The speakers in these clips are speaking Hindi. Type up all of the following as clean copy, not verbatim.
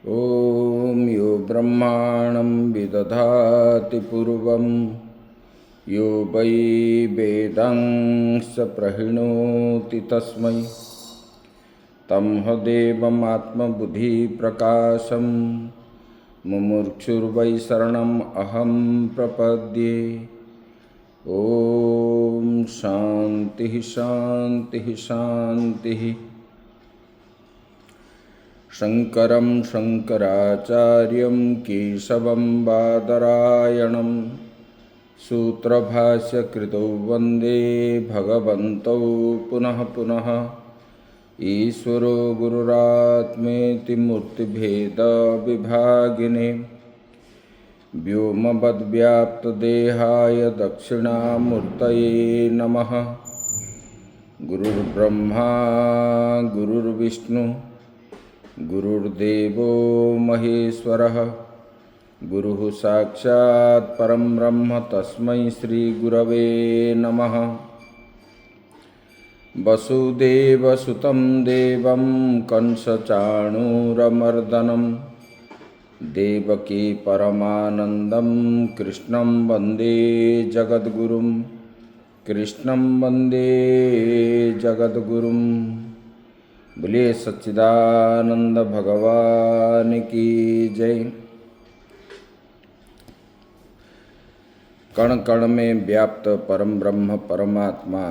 ॐ यो ब्रह्माणं विदधाति पूर्वं यो वै वेदां स प्रहिणोति तस्मै तं ह देवमात्मबुद्धिप्रकाशं मुमुक्षुर्वै शरणम् अहं प्रपद्ये। ॐ शान्तिः शान्तिः शान्तिः। शङ्करं शङ्कराचार्यं केशवं बादरायणं सूत्रभाष्यकृतौ वन्दे भगवन्तौ पुनः पुनः। ईश्वरो गुरुरात्मेति मूर्तिभेदविभागिने व्योमवद्व्याप्तदेहाय दक्षिणामूर्तये नमः। गुरुर्ब्रह्मा गुरुर्विष्णु गुरुर्देवो महेश्वरः गुरुः साक्षात् परं ब्रह्म तस्मै श्रीगुरवे नमः। वसुदेवसुतं देवं कंसचाणूरमर्दनं देवकी परमानन्दं कृष्णं वन्दे जगद्गुरुं कृष्णं वन्दे जगद्गुरुं। बोलिए सच्चिदानंद भगवान की जय। कण कण में व्याप्त परम ब्रह्म परमात्मा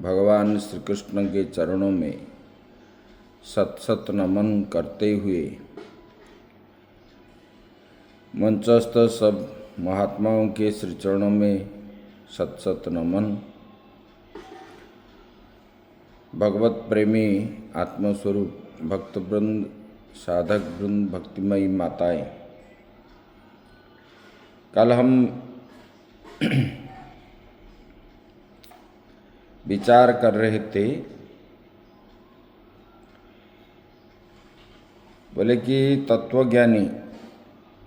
भगवान श्री कृष्ण के चरणों में सत सत नमन करते हुए मंचस्थ सब महात्माओं के श्री चरणों में सत सत नमन। भगवत प्रेमी आत्मस्वरूप भक्त वृंद साधक वृंद भक्तिमयी माताएं, कल हम विचार कर रहे थे, बोले कि तत्वज्ञानी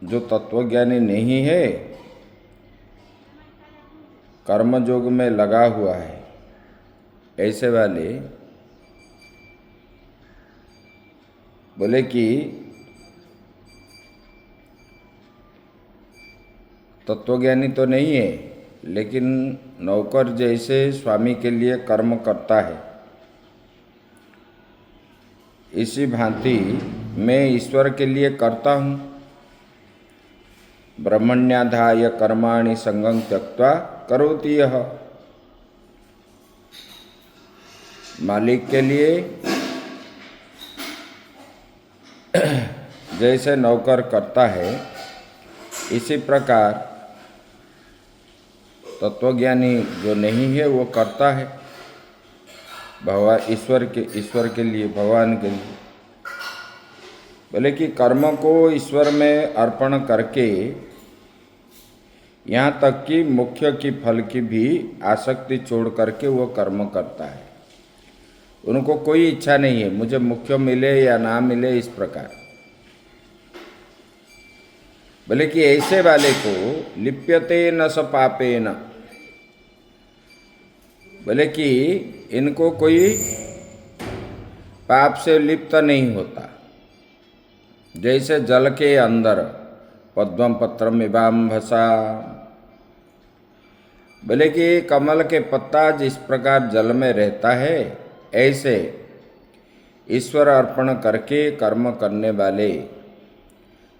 जो तत्वज्ञानी नहीं है कर्मयोग में लगा हुआ है, ऐसे वाले बोले कि तत्वज्ञानी तो नहीं है लेकिन नौकर जैसे स्वामी के लिए कर्म करता है। इसी भांति मैं ईश्वर के लिए करता हूँ। ब्रह्मण्याधाय कर्माणि संगं त्यक्त्वा करोति यः। मालिक के लिए जैसे नौकर करता है, इसी प्रकार तत्वज्ञानी जो नहीं है वो करता है भगवान ईश्वर के लिए, भगवान के लिए। बोले कि कर्म को ईश्वर में अर्पण करके यहाँ तक कि मुख्य की फल की भी आसक्ति छोड़ करके वो कर्म करता है। उनको कोई इच्छा नहीं है मुझे मुख्य मिले या ना मिले, इस प्रकार। बोले कि ऐसे वाले को लिप्यते न स पापेन। बोले कि इनको कोई पाप से लिप्त नहीं होता। जैसे जल के अंदर पद्मं पत्रम इवाम्भसा, बोले कि कमल के पत्ता जिस प्रकार जल में रहता है, ऐसे ईश्वर अर्पण करके कर्म करने वाले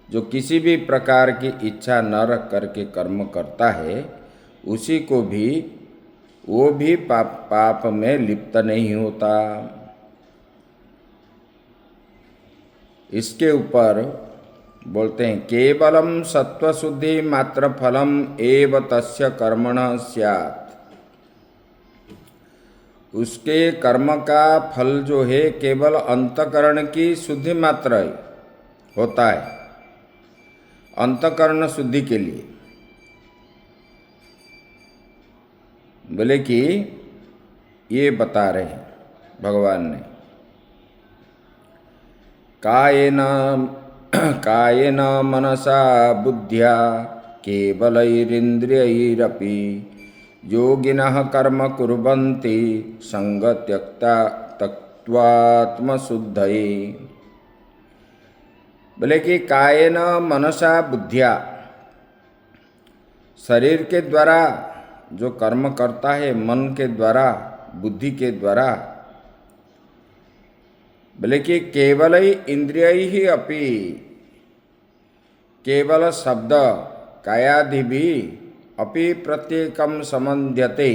जो किसी भी प्रकार की इच्छा न रख करके कर्म करता है, उसी को भी वो भी पाप में लिप्त नहीं होता। इसके ऊपर बोलते हैं केवलम सत्वशुद्धि मात्र फलम एव तस्य कर्मणः स्यात्। उसके कर्म का फल जो है केवल अंतकरण की शुद्धि मात्र होता है, अंतकरण शुद्धि के लिए। बोले कि ये बता रहे हैं भगवान ने, कायेन मनसा बुद्ध्या केवलैरिन्द्रियैरपि योगिनः कर्म कुर्वन्ति संगत्यक्ता तत्वात्मशुद्धये। बोले कि कायेन मनसा बुद्धिया, शरीर के द्वारा जो कर्म करता है, मन के द्वारा, बुद्धि के द्वारा, बोले कि केवल इंद्रिय ही अपि, केवल शब्द कायादि भी अपि प्रत्येकम संबध्यते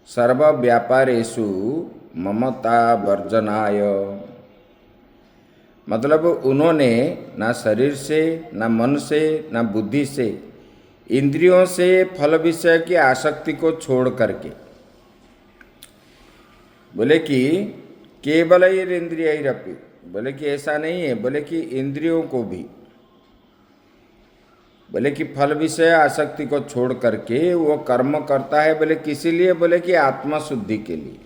सर्व व्यापारेषु ममता वर्जनाय। मतलब उन्होंने ना शरीर से, ना मन से, ना बुद्धि से, इंद्रियों से फल विषय की आसक्ति को छोड़ करके, बोले कि केवल इंद्रियरपि, बोले कि ऐसा नहीं है, बोले कि इंद्रियों को भी, बोले कि फल विषय आसक्ति को छोड़ करके वो कर्म करता है, बोले किसी लिए, बोले कि आत्मा शुद्धि के लिए।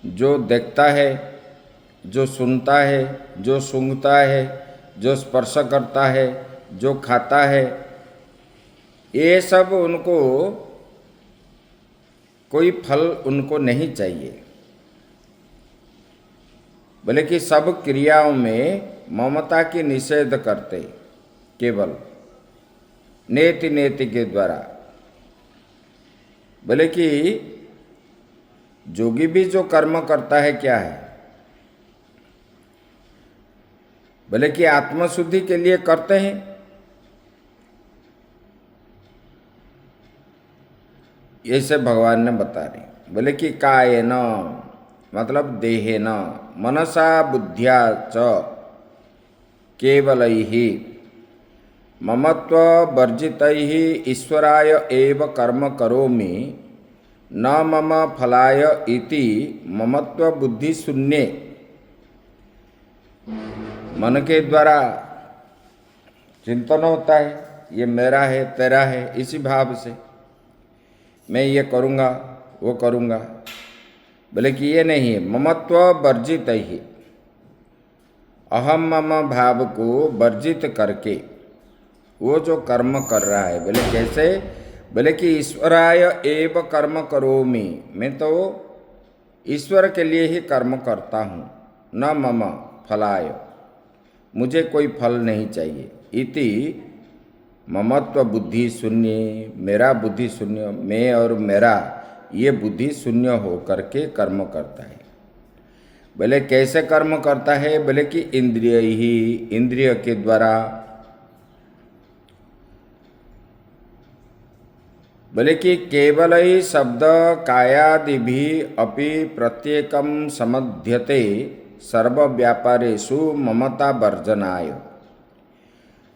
जो देखता है, जो सुनता है, जो सूंघता है, जो स्पर्श करता है, जो खाता है, ये सब उनको कोई फल उनको नहीं चाहिए। बोले कि सब क्रियाओं में ममता की निषेध करते, केवल नेति नेति के द्वारा। बोले कि जोगी भी जो कर्म करता है क्या है, बोले कि आत्मशुद्धि के लिए करते हैं। ऐसे भगवान ने बता रहे। बोले कि कायेन मतलब देहेन, मनसा बुद्ध्या च केवलैहि ममत्व वर्जितैहि ईश्वराय एव कर्म करोमि न मम फलाय इति ममत्व बुद्धि शून्ये। मन के द्वारा चिंतन होता है, ये मेरा है, तेरा है, इसी भाव से मैं ये करूँगा, वो करूँगा। बोले कि ये नहीं है, ममत्व वर्जित ही, अहम मम भाव को वर्जित करके वो जो कर्म कर रहा है। बोले कैसे, बोले कि ईश्वराय एव कर्म करोमि, मैं तो ईश्वर के लिए ही कर्म करता हूँ, न मम फलाय, मुझे कोई फल नहीं चाहिए। इति ममत्व बुद्धि शून्य, मेरा बुद्धि शून्य, मैं और मेरा ये बुद्धि शून्य हो करके कर्म करता है। बोले कैसे कर्म करता है, बोले कि इंद्रिय ही, इंद्रिय के द्वारा। बोले कि केवल ही शब्द कायादि भी अपि प्रत्येकम समध्यते सर्व व्यापारेषु ममता वर्जनाय।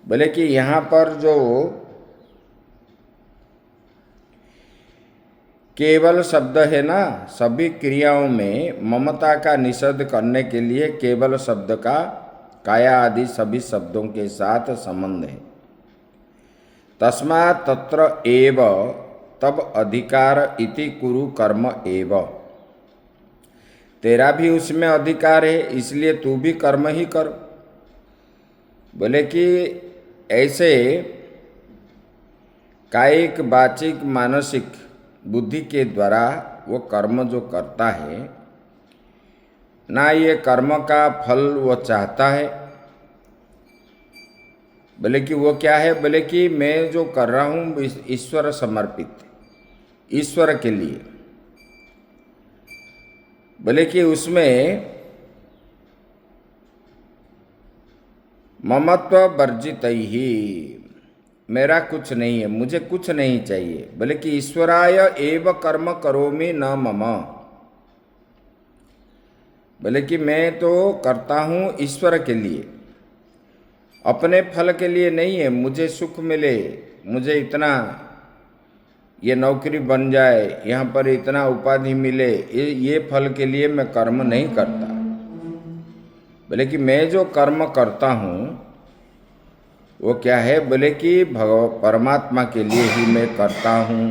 बोले कि यहाँ पर जो केवल शब्द है ना, सभी क्रियाओं में ममता का निषेध करने के लिए केवल शब्द का काया आदि सभी शब्दों के साथ संबंध है। तस्मात् तत्र एव तब अधिकार इति कुरु कर्म एव, तेरा भी उसमें अधिकार है, इसलिए तू भी कर्म ही कर। बोले कि ऐसे कायिक, वाचिक, मानसिक, बुद्धि के द्वारा वो कर्म जो करता है ना, ये कर्म का फल वो चाहता है। बोले कि वो क्या है, बोले कि मैं जो कर रहा हूँ ईश्वर समर्पित, ईश्वर के लिए। बोले कि उसमें ममत्व वर्जित ही, मेरा कुछ नहीं है, मुझे कुछ नहीं चाहिए। बोले कि ईश्वराय एव कर्म करोमि न मम, बोले कि मैं तो करता हूँ ईश्वर के लिए, अपने फल के लिए नहीं है। मुझे सुख मिले, मुझे इतना ये नौकरी बन जाए, यहाँ पर इतना उपाधि मिले, ये फल के लिए मैं कर्म नहीं करता। बोले कि मैं जो कर्म करता हूँ वो क्या है, बोले कि परमात्मा के लिए ही मैं करता हूँ।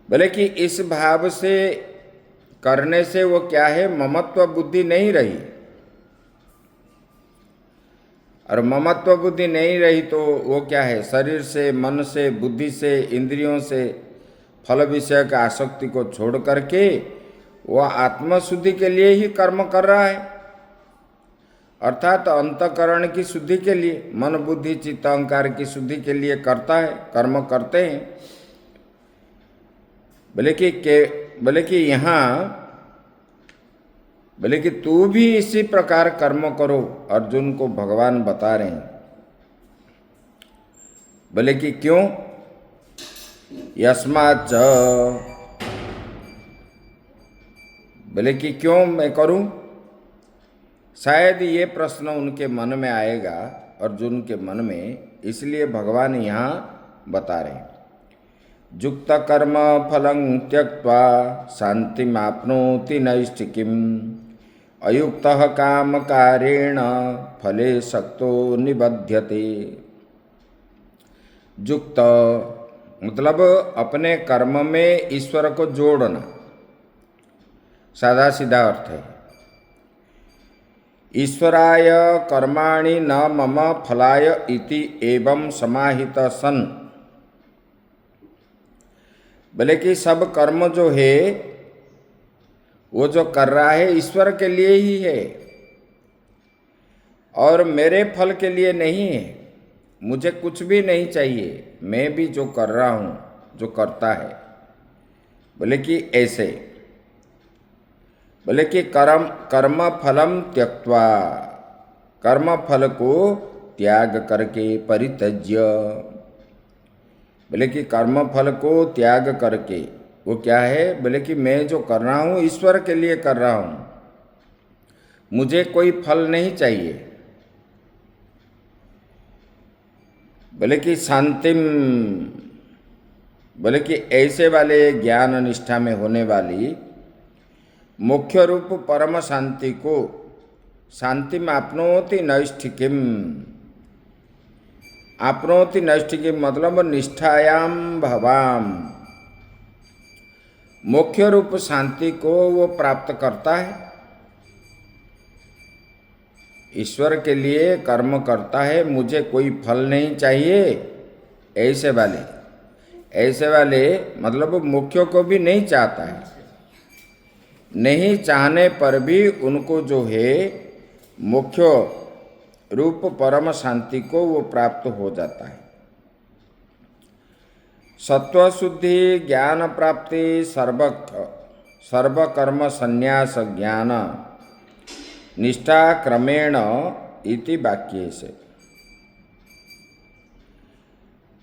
बोले कि इस भाव से करने से वो क्या है, ममत्व बुद्धि नहीं रही। और ममत्व बुद्धि नहीं रही तो वो क्या है, शरीर से, मन से, बुद्धि से, इंद्रियों से फल विषय का आसक्ति को छोड़ करके वह आत्मशुद्धि के लिए ही कर्म कर रहा है, अर्थात अंतःकरण की शुद्धि के लिए, मन बुद्धि चित्त अहंकार की शुद्धि के लिए करता है, कर्म करते हैं। बोले कि यहाँ बोले कि तू भी इसी प्रकार कर्म करो, अर्जुन को भगवान बता रहे हैं। बोले कि क्यों? यस्माच्च, बोले कि क्यों मैं करूं? शायद ये प्रश्न उनके मन में आएगा, अर्जुन के मन में, इसलिए भगवान यहाँ बता रहे हैं। जुक्त कर्म फलं त्यक्त्वा शान्तिमाप्नोति नैष्ठिकीम् अयुक्तः कामकारेण फले सक्तो निबध्यते। जुक्त मतलब अपने कर्म में ईश्वर को जोड़ना, सादा सीधा अर्थ है। ईश्वराय कर्माणि न मम फलाय इति एवं समाहित सन। बोले कि सब कर्म जो है वो जो कर रहा है ईश्वर के लिए ही है और मेरे फल के लिए नहीं है। मुझे कुछ भी नहीं चाहिए, मैं भी जो कर रहा हूँ, जो करता है। बोले कि ऐसे, बोले कि कर्म फलम त्यक्त्वा, कर्म फल को त्याग करके, परित्यज्य, बोले कि कर्म फल को त्याग करके, वो क्या है? बोले कि मैं जो कर रहा हूँ ईश्वर के लिए कर रहा हूँ, मुझे कोई फल नहीं चाहिए। बोले कि शांतिम, बोले कि ऐसे वाले ज्ञान निष्ठा में होने वाली मुख्य रूप परम शांति को, शांतिम आपनोति नैष्ठिकीम, आपनोति नैष्ठिकीम मतलब निष्ठायाम भवाम, मुख्य रूप शांति को वो प्राप्त करता है। ईश्वर के लिए कर्म करता है, मुझे कोई फल नहीं चाहिए, ऐसे वाले मतलब मुख्य को भी नहीं चाहता है। नहीं चाहने पर भी उनको जो है मुख्य रूप परम शांति को वो प्राप्त हो जाता है। सत्व शुद्धि ज्ञान प्राप्ति सर्वकर्म संन्यास ज्ञान निष्ठा क्रमेण इति वाक्य से।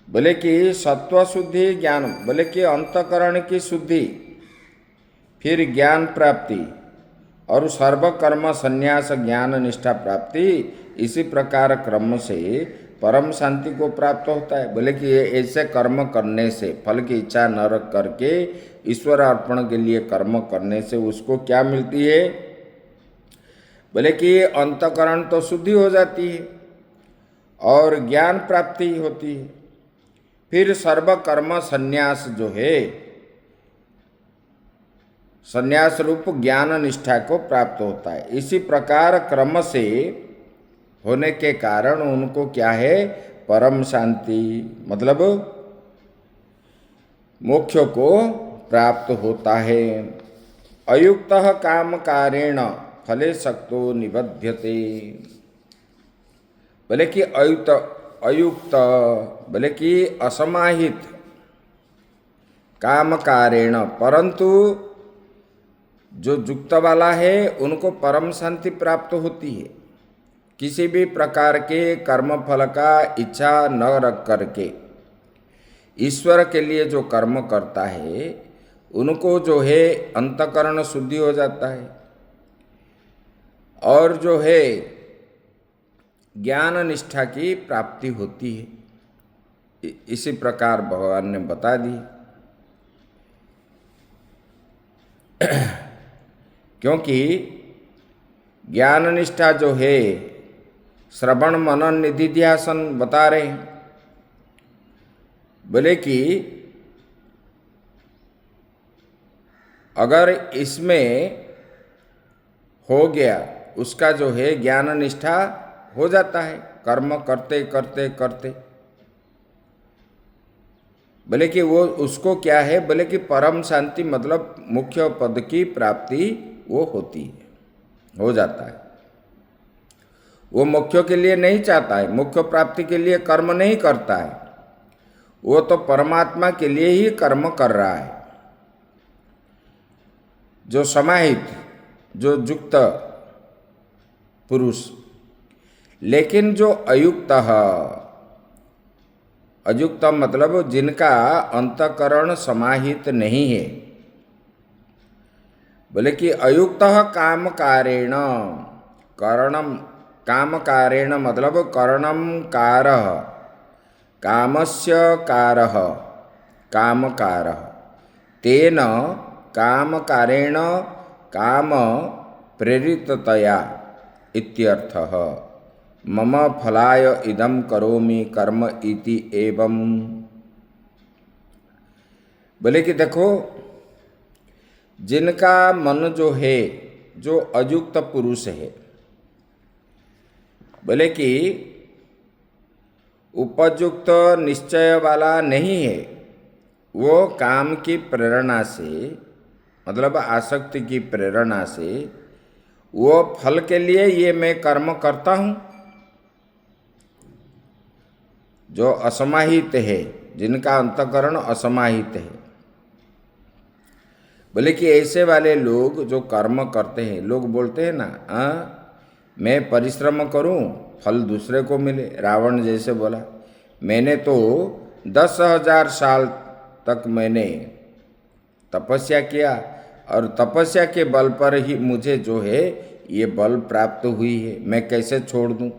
बोले कि सत्व शुद्धि ज्ञान, बोले कि अंतकरण की शुद्धि, फिर ज्ञान प्राप्ति और सर्वकर्म संन्यास ज्ञान निष्ठा प्राप्ति, इसी प्रकार क्रम से परम शांति को प्राप्त होता है। बोले कि ऐसे कर्म करने से, फल की इच्छा न रख करके ईश्वर अर्पण के लिए कर्म करने से उसको क्या मिलती है? बोले कि अंतकरण तो शुद्धि हो जाती है और ज्ञान प्राप्ति होती है, फिर सर्वकर्म संन्यास जो है, संन्यास रूप ज्ञान निष्ठा को प्राप्त होता है। इसी प्रकार क्रम से होने के कारण उनको क्या है? परम शांति मतलब मोक्ष को प्राप्त होता है। अयुक्तः कामकारेण फले सक्तो निबध्यते। बोले कि अयुक्त बोले कि असमाहित कामकारेण, परंतु जो युक्त वाला है उनको परम शांति प्राप्त होती है। किसी भी प्रकार के कर्म फल का इच्छा न रख करके ईश्वर के लिए जो कर्म करता है उनको जो है अंतकरण शुद्धि हो जाता है और जो है ज्ञान निष्ठा की प्राप्ति होती है। इसी प्रकार भगवान ने बता दी। क्योंकि ज्ञान निष्ठा जो है श्रवण मनन निधिध्यासन बता रहे हैं। बोले कि अगर इसमें हो गया, उसका जो है ज्ञान निष्ठा हो जाता है कर्म करते करते करते। बोले कि वो उसको क्या है, बोले कि परम शांति मतलब मुख्य पद की प्राप्ति वो होती है, हो जाता है। वो मुख्य के लिए नहीं चाहता है, मुख्य प्राप्ति के लिए कर्म नहीं करता है, वो तो परमात्मा के लिए ही कर्म कर रहा है। जो समाहित, जो युक्त पुरुष। लेकिन जो अयुक्त है, अयुक्त मतलब जिनका अंतकरण समाहित नहीं है, बोले कि अयुक्त काम कारेण, करणम काम कारेण मतलब करणम कारः, कामस्य कारः, काम कारः, तेन काम कारेण काम प्रेरिततया इत्यर्थः। मम फलाय इदं करोमि कर्म इति एवं। बोले कि देखो, जिनका मन जो है, जो अयुक्त पुरुष है, बोले कि उपयुक्त निश्चय वाला नहीं है, वो काम की प्रेरणा से मतलब आसक्ति की प्रेरणा से वो फल के लिए ये मैं कर्म करता हूँ। जो असमाहित है, जिनका अंतकरण असमाहित है, बोले कि ऐसे वाले लोग जो कर्म करते हैं, लोग बोलते हैं ना, मैं परिश्रम करूं फल दूसरे को मिले। रावण जैसे बोला, मैंने तो 10,000 साल तक मैंने तपस्या किया और तपस्या के बल पर ही मुझे जो है ये बल प्राप्त हुई है, मैं कैसे छोड़ दूं?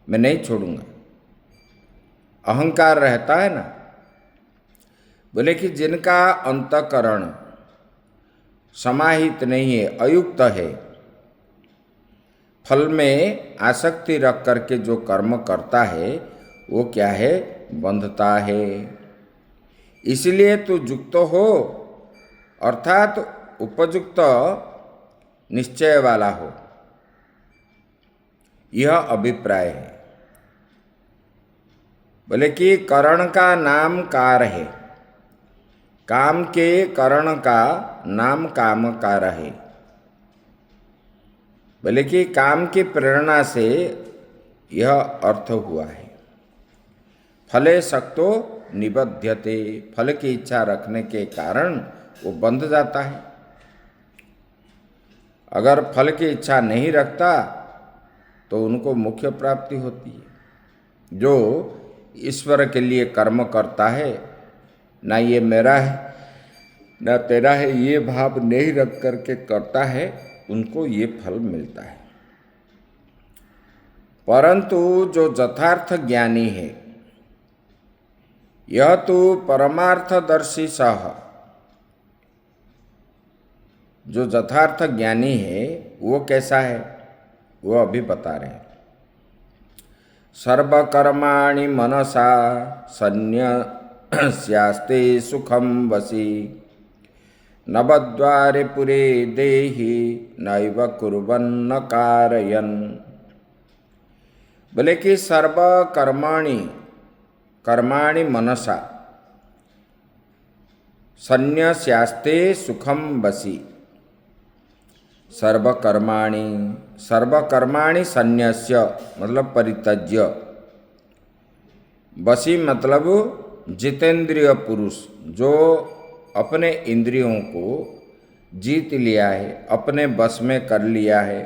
मैं नहीं छोड़ूंगा। अहंकार रहता है ना। बोले कि जिनका अंतकरण समाहित नहीं है, अयुक्त है, फल में आसक्ति रख करके जो कर्म करता है वो क्या है, बंधता है। इसलिए तू युक्त हो, अर्थात उपयुक्त निश्चय वाला हो, यह अभिप्राय है। बोले कि करण का नाम कार है, काम के करण का नाम काम कार है। बोले कि काम की प्रेरणा से यह अर्थ हुआ है। फले सक्तो निबध्यते, फल की इच्छा रखने के कारण वो बंध जाता है। अगर फल की इच्छा नहीं रखता तो उनको मुख्य प्राप्ति होती है। जो ईश्वर के लिए कर्म करता है, ना ये मेरा है ना तेरा है, ये भाव नहीं रख करके करता है, उनको ये फल मिलता है। परंतु जो यथार्थ ज्ञानी है, यह तो परमार्थदर्शी सह, जो यथार्थ ज्ञानी है वो कैसा है, वो अभी बता रहे हैं। सर्वकर्माणि मनसा सन्न्यस्यास्ते सुखम वसी, नवद्वारे पुरे देहि नैव कुर्वन्न कारयन्। बोले कि सर्वकर्माणि, कर्माणि मनसा सन्न्यस्यास्ते सुखम वसी। सर्वकर्माणि, सर्वकर्माणि सन्न्यस्य मतलब परित्यज्य, वशी मतलब जितेंद्रिय पुरुष, जो अपने इंद्रियों को जीत लिया है, अपने बस में कर लिया है।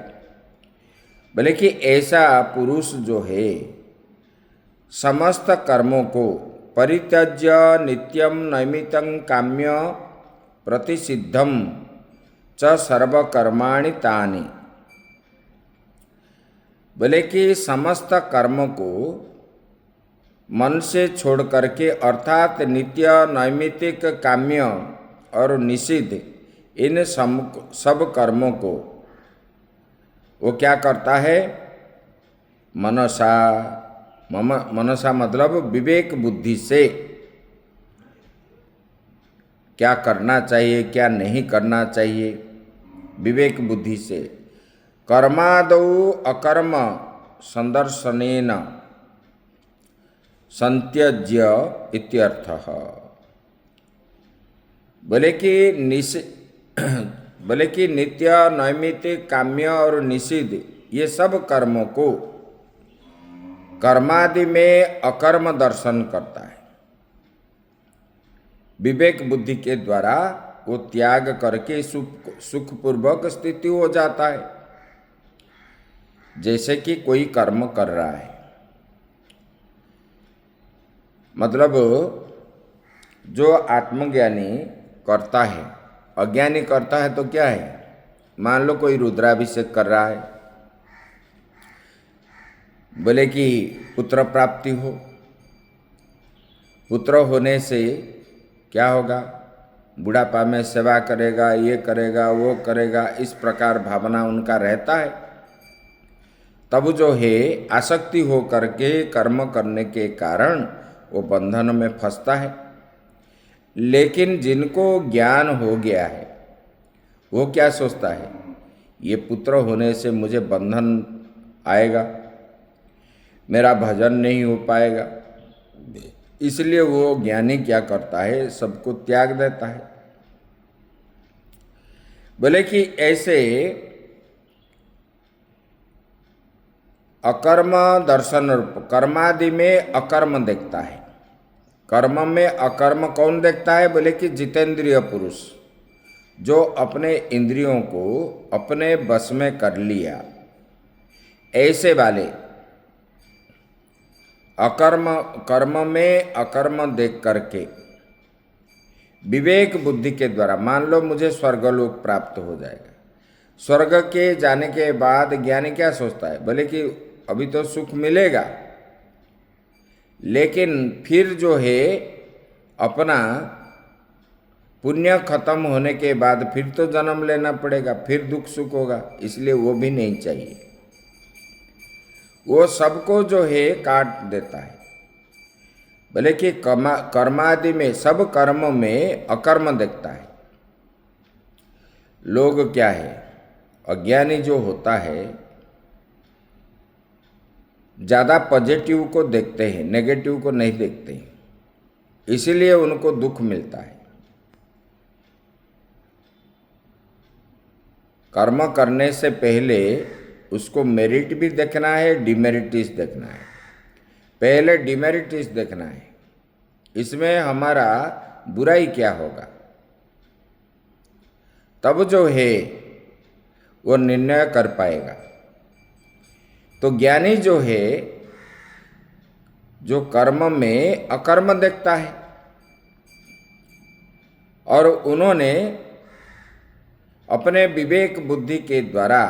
बोले कि ऐसा पुरुष जो है समस्त कर्मों को परित्यज्य नित्यम नैमितं काम्य प्रतिसिद्धम च सर्वकर्माणि तानि। बोले कि समस्त कर्म को मन से छोड़ करके, अर्थात नित्य नैमित्तिक काम्य और निषिद्ध इन सब कर्मों को वो क्या करता है, मनसा, मनसा मतलब विवेक बुद्धि से क्या करना चाहिए क्या नहीं करना चाहिए, विवेक बुद्धि से। कर्मादौ अकर्म संदर्शनेन, संत्यज्य इत्यर्थः। बोले कि बोले कि नित्य, नैमित्तिक, काम्य और निषिद्ध ये सब कर्मों को कर्मादि में अकर्म दर्शन करता है। विवेक बुद्धि के द्वारा वो त्याग करके सुखपूर्वक स्थिति हो जाता है, जैसे कि कोई कर्म कर रहा है। मतलब जो आत्मज्ञानी करता है, अज्ञानी करता है तो क्या है, मान लो कोई रुद्राभिषेक कर रहा है, बोले कि पुत्र प्राप्ति हो, पुत्र होने से क्या होगा, बुढ़ापा में सेवा करेगा, ये करेगा, वो करेगा, इस प्रकार भावना उनका रहता है। तब जो है आसक्ति हो करके कर्म करने के कारण वो बंधन में फंसता है। लेकिन जिनको ज्ञान हो गया है वो क्या सोचता है, ये पुत्र होने से मुझे बंधन आएगा, मेरा भजन नहीं हो पाएगा, इसलिए वो ज्ञानी क्या करता है, सबको त्याग देता है। बोले कि ऐसे अकर्म दर्शन रूप कर्मादि में अकर्म देखता है। कर्म में अकर्म कौन देखता है, बोले कि जितेंद्रिय पुरुष, जो अपने इंद्रियों को अपने बस में कर लिया, ऐसे वाले अकर्म कर्म में अकर्म देख करके विवेक बुद्धि के द्वारा, मान लो मुझे स्वर्गलोक प्राप्त हो जाएगा, स्वर्ग के जाने के बाद ज्ञानी क्या सोचता है, बोले कि अभी तो सुख मिलेगा, लेकिन फिर जो है अपना पुण्य खत्म होने के बाद फिर तो जन्म लेना पड़ेगा, फिर दुख सुख होगा, इसलिए वो भी नहीं चाहिए। वो सबको जो है काट देता है। बोले कि कर्मादि में, सब कर्म में अकर्म देखता है। लोग क्या है, अज्ञानी जो होता है ज़्यादा पॉजिटिव को देखते हैं, नेगेटिव को नहीं देखते हैं, इसीलिए उनको दुख मिलता है। कर्म करने से पहले उसको मेरिट भी देखना है, डिमेरिटिस देखना है। पहले डिमेरिटिस देखना है, इसमें हमारा बुराई क्या होगा, तब जो है वो निर्णय कर पाएगा। तो ज्ञानी जो है, जो कर्म में अकर्म देखता है, और उन्होंने अपने विवेक बुद्धि के द्वारा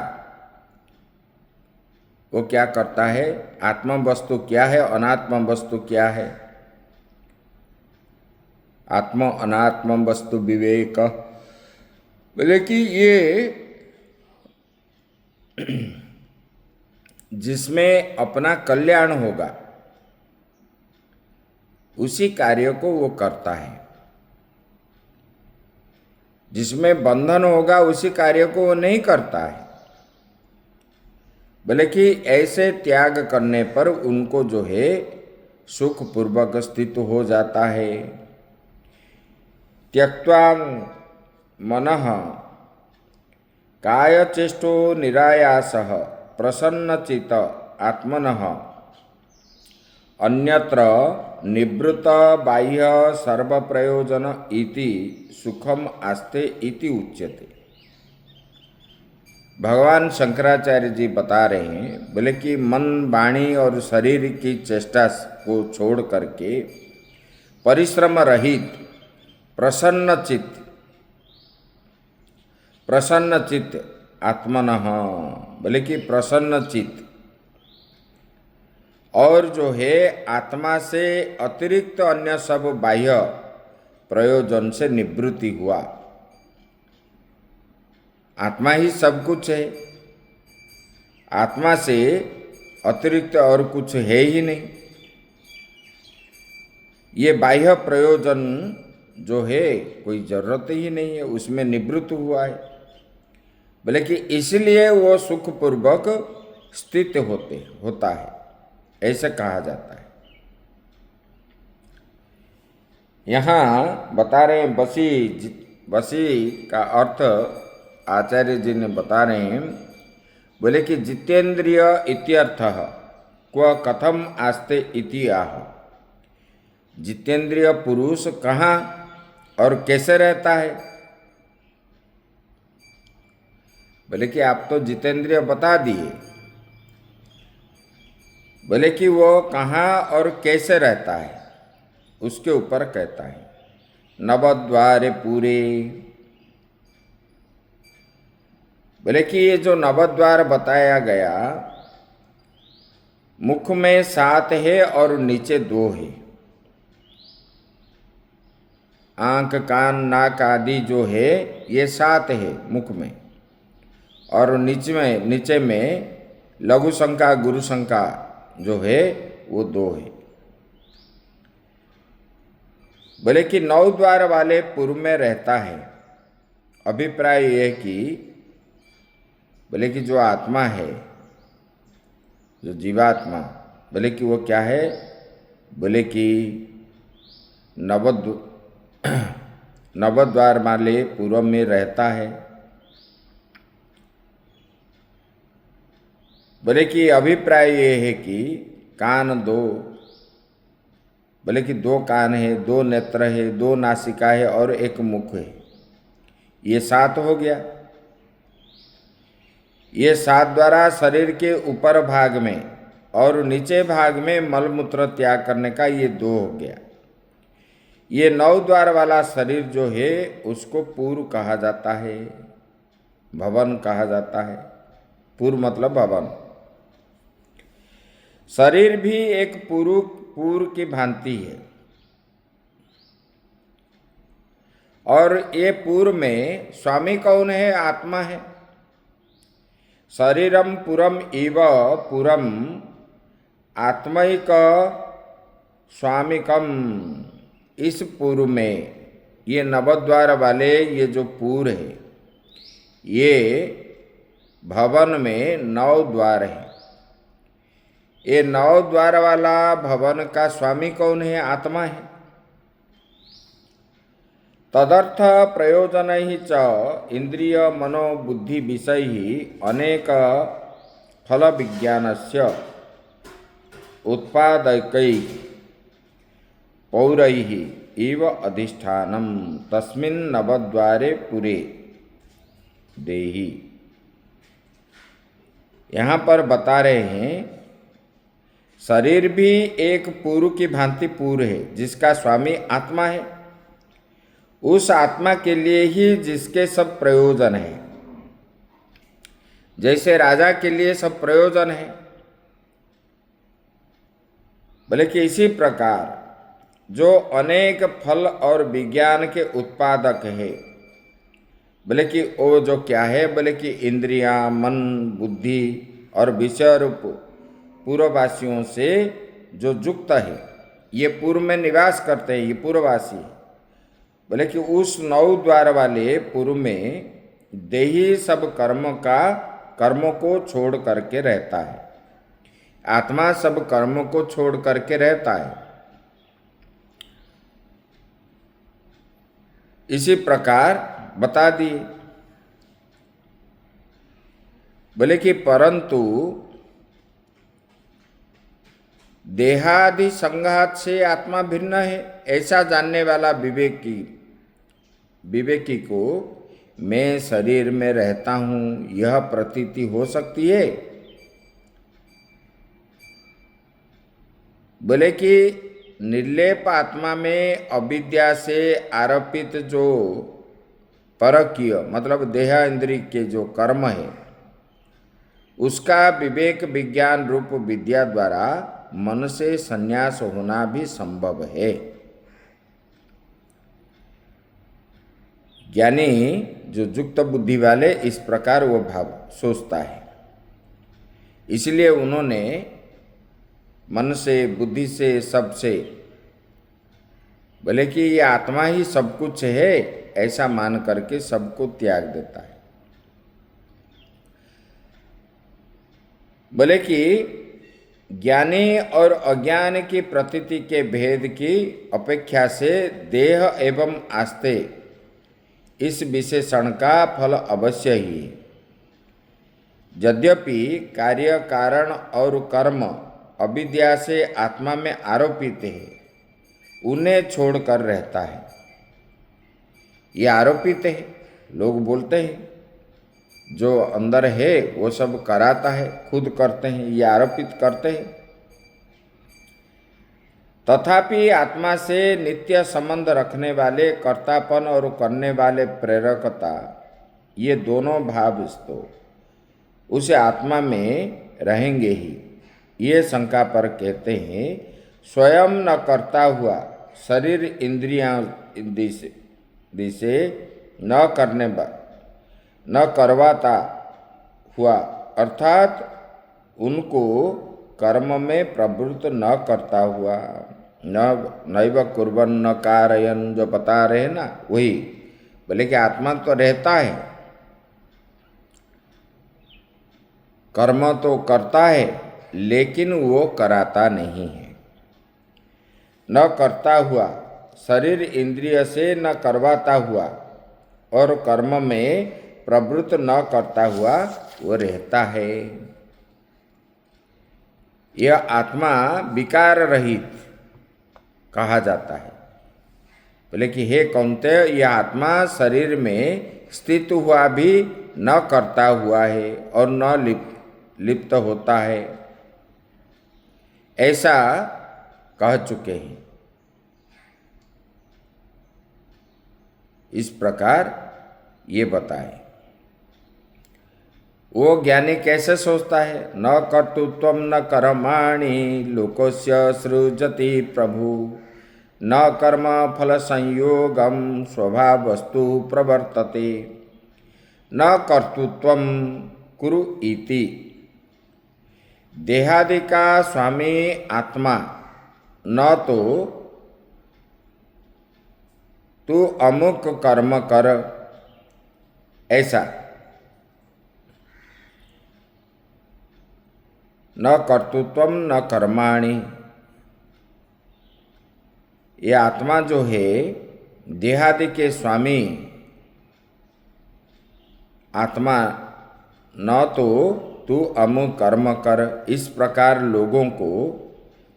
वो क्या करता है, आत्म वस्तु क्या है, अनात्म वस्तु क्या है, आत्म अनात्म वस्तु विवेक, बोले कि ये जिसमें अपना कल्याण होगा उसी कार्य को वो करता है, जिसमें बंधन होगा उसी कार्य को वो नहीं करता है। बोले कि ऐसे त्याग करने पर उनको जो है सुखपूर्वक स्थित हो जाता है। त्यक्त्वा मनः कायचेष्टो निरायासः प्रसन्नचित आत्मनः अन्यत्र निवृत्त बाह्य सर्व प्रयोजन इति सुखम आस्ते इति उच्यते। भगवान शंकराचार्य जी बता रहे हैं, बोले कि मन, वाणी और शरीर की चेष्टा को छोड़ करके परिश्रम रहित प्रसन्न चित्त आत्मनः, बोले कि प्रसन्न चित्त, और जो है आत्मा से अतिरिक्त अन्य सब बाह्य प्रयोजन से निवृत्ति हुआ। आत्मा ही सब कुछ है, आत्मा से अतिरिक्त और कुछ है ही नहीं। ये बाह्य प्रयोजन जो है कोई जरूरत ही नहीं है, उसमें निवृत्त हुआ है। बोले कि इसलिए वो सुखपूर्वक स्थित होता है, ऐसे कहा जाता है। यहाँ बता रहे हैं बसी का अर्थ आचार्य जी ने बता रहे हैं, बोले कि जितेंद्रिय इत्यर्थः क्व कथम आस्ते इति आह। जितेंद्रिय पुरुष कहाँ और कैसे रहता है? बोले कि आप तो जितेंद्रिय बता दिए, बोले कि वो कहाँ और कैसे रहता है उसके ऊपर कहता है। नवद्वारे पूरे, बोले कि ये जो नवद्वार बताया गया, मुख में 7 है और नीचे 2 है। आंख कान नाक आदि जो है ये 7 है मुख में, और नीचे में लघु शंका गुरु शंका जो है वो 2 है। बोले कि 9 द्वार वाले पूर्व में रहता है। अभिप्राय ये कि बोले कि जो आत्मा है, जो जीवात्मा, बोले कि वो क्या है? बोले कि नवद्वार वाले पूर्व में रहता है। बोले कि अभिप्राय ये है कि कान 2, बोले कि 2 कान है, 2 नेत्र है, 2 नासिका है और 1 मुख है, ये 7 हो गया। ये 7 द्वारा शरीर के ऊपर भाग में और नीचे भाग में मलमूत्र त्याग करने का ये 2 हो गया। ये 9 द्वार वाला शरीर जो है उसको पूर्व कहा जाता है, भवन कहा जाता है। पूर्व मतलब भवन। शरीर भी एक पूर्व की भांति है, और ये पूर्व में स्वामी कौन है? आत्मा है। शरीरम पुरम इव पुरम आत्मैक स्वामिकम। इस पूर्व में ये नवद्वार वाले ये जो पूर्व है, ये भवन में 9 द्वार है। ये 9 द्वार वाला भवन का स्वामी कौन है? आत्मा है। तदर्थ प्रयोजन ही च इंद्रिय मनोबुद्धि विषय ही अनेक फल विज्ञानस्य उत्पादकै पौरैः इव अधिष्ठानम तस्मिन् नवद्वारे पुरे देहि। यहाँ पर बता रहे हैं शरीर भी एक पूर्व की भांति पूर्व है, जिसका स्वामी आत्मा है। उस आत्मा के लिए ही जिसके सब प्रयोजन है, जैसे राजा के लिए सब प्रयोजन है, बोले कि इसी प्रकार जो अनेक फल और विज्ञान के उत्पादक है, बोले कि वो जो क्या है? बोले कि इंद्रियां, मन, बुद्धि और विषय रूप पूर्ववासियों से जो युक्त है, ये पूर्व में निवास करते हैं, ये पूर्ववासी है। बोले कि उस 9 द्वार वाले पूर्व में देही सब कर्मों को छोड़ करके रहता है। आत्मा सब कर्मों को छोड़ करके रहता है। इसी प्रकार बता दिए। बोले कि परंतु देहादि संघात से आत्मा भिन्न है, ऐसा जानने वाला विवेकी को मैं शरीर में रहता हूँ यह प्रतीति हो सकती है। बोले कि निर्लेप आत्मा में अविद्या से आरोपित जो परकीय मतलब देह इंद्रिय के जो कर्म है, उसका विवेक विज्ञान रूप विद्या द्वारा मन से संन्यास होना भी संभव है। ज्ञानी जो युक्त बुद्धि वाले इस प्रकार वो भाव सोचता है, इसलिए उन्होंने मन से बुद्धि से सबसे बोले कि ये आत्मा ही सब कुछ है, ऐसा मान करके सबको त्याग देता है। बोले कि ज्ञानी और अज्ञान की प्रतीति के भेद की अपेक्षा से देह एवं आस्ते इस विशेषण का फल अवश्य ही है। यद्यपि कार्य कारण और कर्म अविद्या से आत्मा में आरोपित है, उन्हें छोड़कर रहता है। ये आरोपित है, लोग बोलते हैं जो अंदर है वो सब कराता है, खुद करते हैं, ये आरोपित करते हैं। तथापि आत्मा से नित्य संबंध रखने वाले कर्तापन और करने वाले प्रेरकता, ये दोनों भाव तो उसे आत्मा में रहेंगे ही। ये शंका पर कहते हैं, स्वयं न करता हुआ शरीर इंद्रियां दिसे न करवाता हुआ, अर्थात उनको कर्म में प्रवृत्त न करता हुआ, नैव कुर्बन न कारयन, जो बता रहे ना वही। बोले कि आत्मा तो रहता है, कर्म तो करता है, लेकिन वो कराता नहीं है। न करता हुआ शरीर इंद्रिय से न करवाता हुआ और कर्म में प्रवृत्त न करता हुआ वो रहता है। यह आत्मा विकार रहित कहा जाता है। बोले कि हे कौन्तेय, यह आत्मा शरीर में स्थित हुआ भी न करता हुआ है और न लिप्त होता है, ऐसा कह चुके हैं। इस प्रकार ये बताए। वो ज्ञानी कैसे सोचता है? न कर्तृत्वम न कर्माणि लोकस्य सृजति प्रभु, न कर्म फल संयोगम स्वभावस्तु प्रवर्तते। न कर्तृत्वम कुरु इति, देहादि का स्वामी आत्मा न तो तू अमुक कर्म कर, ऐसा। न कर्तृत्वम न कर्माणि, ये आत्मा जो है देहादि के स्वामी आत्मा, न तो तू अमुक कर्म कर, इस प्रकार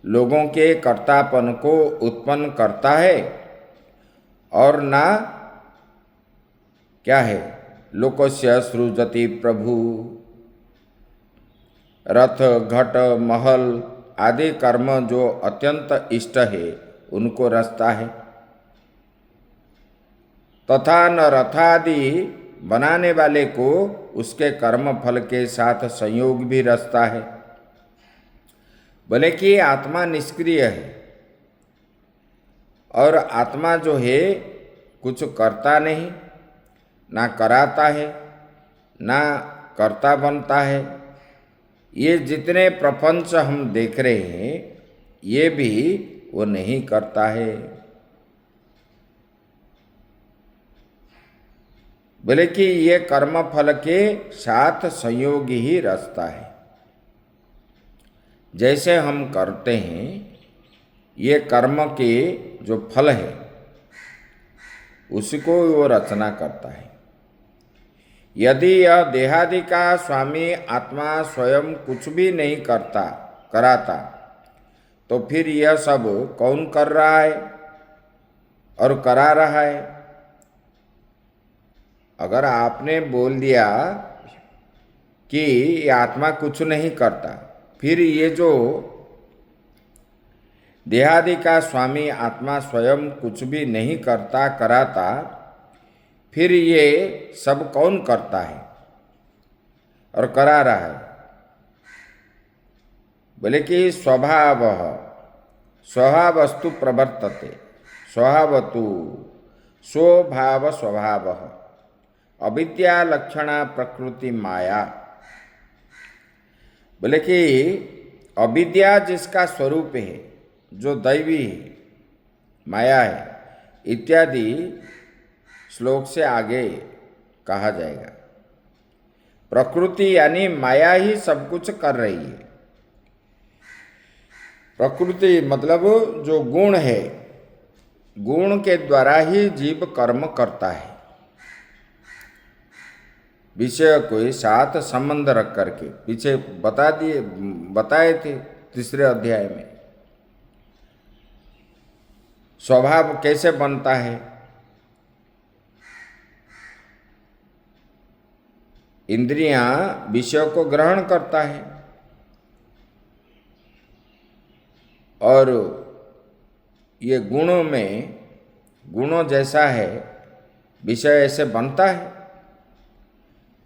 लोगों के कर्तापन को उत्पन्न करता है, और ना क्या है, लोकस्य सृजति प्रभु, रथ घट महल आदि कर्म जो अत्यंत इष्ट है उनको रचता है, तथा न रथादि बनाने वाले को उसके कर्म फल के साथ संयोग भी रचता है। बोले कि आत्मा निष्क्रिय है, और आत्मा जो है कुछ करता नहीं, ना कराता है, ना कर्ता बनता है। ये जितने प्रपंच हम देख रहे हैं ये भी वो नहीं करता है। बोले कि ये कर्म फल के साथ संयोग ही रचता है। जैसे हम करते हैं, ये कर्म के जो फल है उसको वो रचना करता है। यदि यह देहादि का स्वामी आत्मा स्वयं कुछ भी नहीं कराता, तो फिर यह सब कौन कर रहा है और करा रहा है? अगर आपने बोल दिया कि ये आत्मा कुछ नहीं करता, फिर ये जो देहादि का स्वामी आत्मा स्वयं कुछ भी नहीं करता कराता, फिर ये सब कौन करता है और करा रहा है? बोले कि स्वभावस्तु प्रवर्तते, स्वभावतु स्वभाव स्वभाव अविद्या लक्षणा प्रकृति माया। बोले कि अविद्या जिसका स्वरूप है, जो दैवी है, माया है, इत्यादि श्लोक से आगे कहा जाएगा। प्रकृति यानी माया ही सब कुछ कर रही है। प्रकृति मतलब जो गुण है, गुण के द्वारा ही जीव कर्म करता है। विषय को साथ संबंध रख करके पीछे बताए थे तीसरे अध्याय में। स्वभाव कैसे बनता है, इंद्रियां विषय को ग्रहण करता है और ये गुणों जैसा है विषय ऐसे बनता है,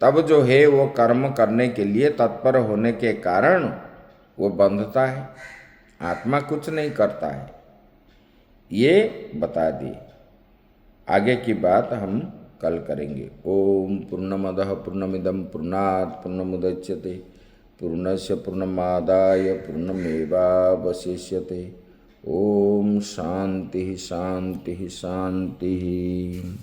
तब जो है वो कर्म करने के लिए तत्पर होने के कारण वो बंधता है। आत्मा कुछ नहीं करता है, ये बता दिए। आगे की बात हम कल करेंगे। ओम पूर्णमदः पूर्णमिदं पूर्णात् पूर्णमुदच्यते पूर्णस्य पूर्णमादाय पूर्णमेवावशिष्यते। ओम शांति शांति शांति।